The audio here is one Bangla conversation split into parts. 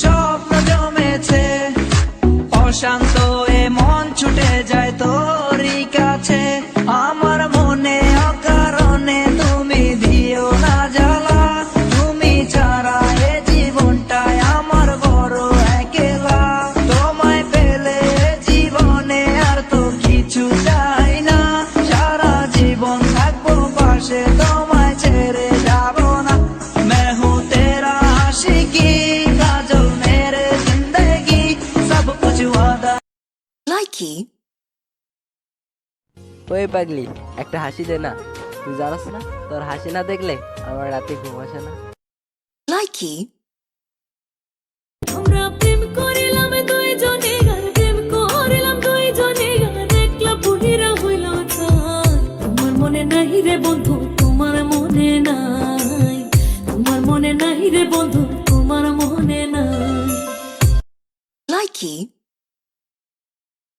স্বপ্ন জমেছে, অশান্ত এ মন ছুটে যায় তোরই কাছে। আমার মনে অকারণে তুমি দিও না জ্বালা, তুমি ছাড়া এ জীবনটাই আমার বড় একলা। তোমায় পেলে জীবনে আর তো কিছু চাই না, সারা জীবন থাকবো পাশে, তোমায় ছেড়ে যাব না। मैं हूँ तेरा आशिकी, काजल मेरे जिंदगी, सब कुछ वादा। লাইকি ওই পাগলি, একটা হাসি দে না। তুই জানাস না, তোর হাসি না দেখলে আমার রাতে ঘুম আসে না। লাইকি আমরা প্রেম করিলাম দুইজনে, প্রেম করিলাম দুইজনে, একলা পুহিরা হইল ছাই। তোমার মনে নাই রে বন্ধু, তোমার মনে নাই, তোমার মনে নাই রে বন্ধু, তোমার মনে নাই। লাইকি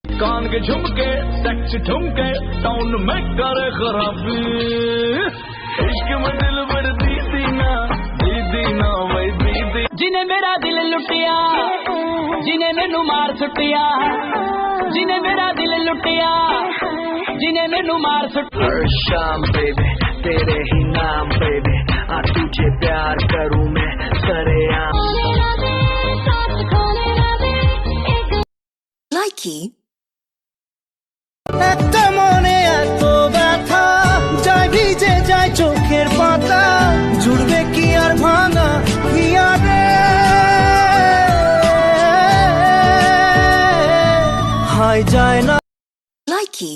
कान के झुमके सेक्स ठुमके टाउन में करे खराबी, इश्क में दिल भर दीदी ना वही दीदी। जिन्हें मेरा दिल लुटिया, जिन्हें मैनू मार सुटिया, जिन्हें मेरा दिल लुटिया, जिन्हें मैनू मार सुटिया। हर शाम बेबी तेरे ही नाम बेबी, आ तुझे प्यार करूं मैं सरेआम। লাইকি একটা মনে এত ব্যথা, যায় ভিজে যায় চোখের পাতা, জুড়বে কি আর ভাঙা হিয়ারে, হায় যায় না। লাইকি